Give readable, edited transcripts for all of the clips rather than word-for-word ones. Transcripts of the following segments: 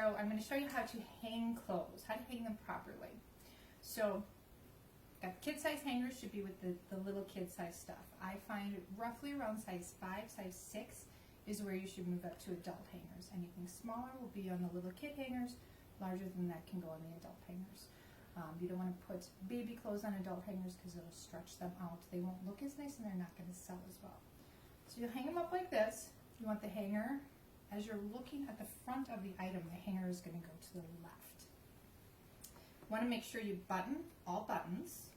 So I'm going to show you how to hang clothes, how to hang them properly. So kid size hangers should be with the little kid size stuff. I find roughly around size 5, size 6 is where you should move up to adult hangers. Anything smaller will be on the little kid hangers. Larger than that can go on the adult hangers. You don't want to put baby clothes on adult hangers because it'll stretch them out. They won't look as nice and they're not going to sell as well. So you'll hang them up like this. You want the hanger, as you're looking at the front of the item, the hanger is going to go to the left. You want to make sure you button all buttons,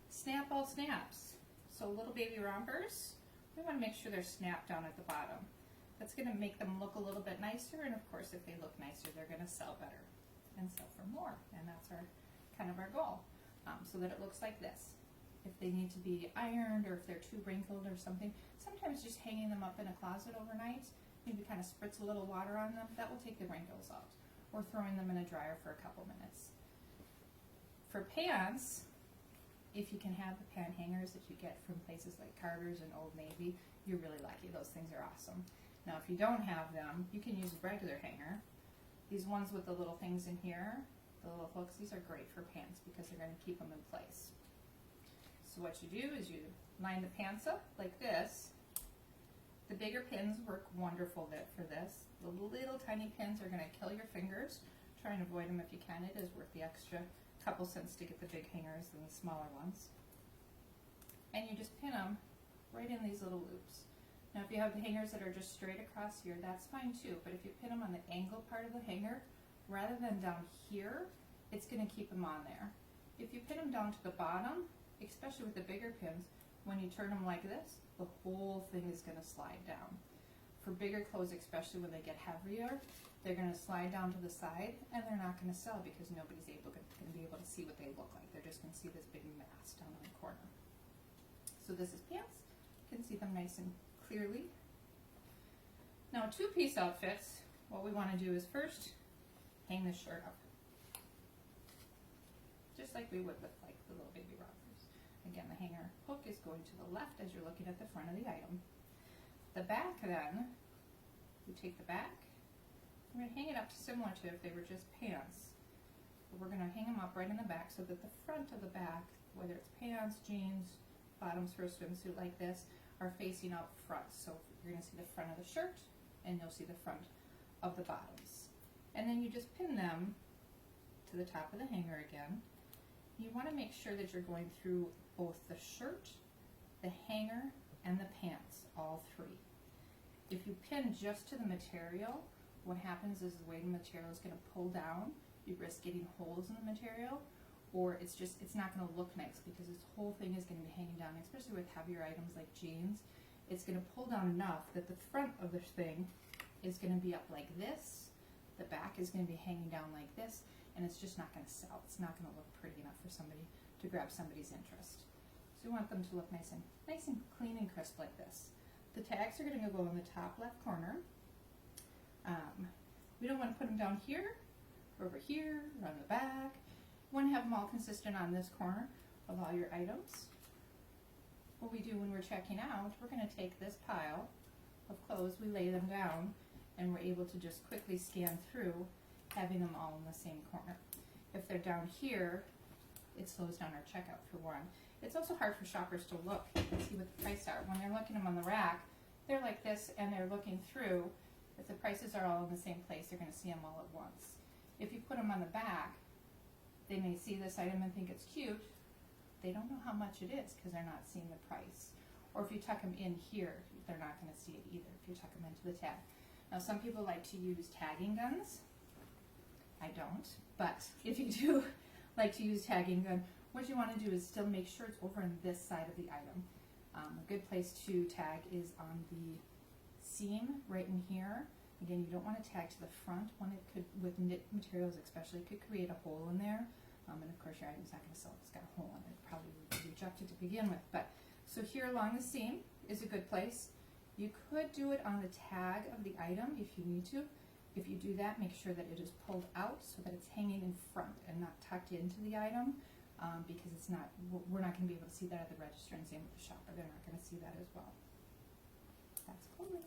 snap all snaps. So little baby rompers, we want to make sure they're snapped down at the bottom. That's going to make them look a little bit nicer, and of course if they look nicer, they're going to sell better and sell for more, and that's our kind of our goal, so that it looks like this. If they need to be ironed or if they're too wrinkled or something, sometimes just hanging them up in a closet overnight, maybe kind of spritz a little water on them, that will take the wrinkles out, or throwing them in a dryer for a couple minutes. For pants, if you can have the pant hangers that you get from places like Carter's and Old Navy, you're really lucky. Those things are awesome. Now if you don't have them, you can use a regular hanger. These ones with the little things in here, the little hooks, these are great for pants because they're going to keep them in place. So what you do is you line the pants up like this. The bigger pins work wonderful for this. The little tiny pins are going to kill your fingers. Try and avoid them if you can. It is worth the extra couple cents to get the big hangers than the smaller ones. And you just pin them right in these little loops. Now if you have the hangers that are just straight across here, that's fine too, but if you pin them on the angle part of the hanger, rather than down here, it's going to keep them on there. If you pin them down to the bottom, especially with the bigger pins, when you turn them like this, the whole thing is going to slide down. For bigger clothes, especially when they get heavier, they're going to slide down to the side and they're not going to sell because nobody's going to be able to see what they look like. They're just going to see this big mass down in the corner. So this is pants. You can see them nice and clearly. Now two-piece outfits, what we want to do is first hang the shirt up. Just like we would with like the little baby rompers. Again, the hanger hook is going to the left as you're looking at the front of the item. The back then, we take the back, we're going to hang it up similar to if they were just pants. But we're going to hang them up right in the back so that the front of the back, whether it's pants, jeans, bottoms for a swimsuit like this, are facing out front. So you're going to see the front of the shirt and you'll see the front of the bottoms. And then you just pin them to the top of the hanger again. You want to make sure that you're going through both the shirt, the hanger, and the pants, all three. If you pin just to the material, what happens is the way the material is going to pull down, you risk getting holes in the material, or it's not going to look nice because this whole thing is going to be hanging down, especially with heavier items like jeans. It's going to pull down enough that the front of the thing is going to be up like this, the back is going to be hanging down like this, and it's just not going to sell. It's not going to look pretty enough for somebody to grab somebody's interest. So we want them to look nice and clean and crisp like this. The tags are going to go in the top left corner. We don't want to put them down here, or over here, or on the back. We want to have them all consistent on this corner of all your items. What we do when we're checking out, we're going to take this pile of clothes, we lay them down, and we're able to just quickly scan through, having them all in the same corner. If they're down here, it slows down our checkout for one. It's also hard for shoppers to look and see what the prices are. When they're looking them on the rack, they're like this and they're looking through. If the prices are all in the same place, they're going to see them all at once. If you put them on the back, they may see this item and think it's cute. They don't know how much it is because they're not seeing the price. Or if you tuck them in here, they're not going to see it either if you tuck them into the tag. Now some people like to use tagging guns. I don't, but if you do like to use tagging gun, what you want to do is still make sure it's over on this side of the item. A good place to tag is on the seam right in here. Again, you don't want to tag to the front. One, it could, with knit materials especially, it could create a hole in there. And of course your item's not going to sell if it's got a hole in it. It probably would be rejected to begin with. But so here along the seam is a good place. You could do it on the tag of the item if you need to. If you do that, make sure that it is pulled out so that it's hanging in front and not tucked into the item, because it's not, we're not going to be able to see that at the register, and same with the shopper. They're not going to see that as well. That's cool.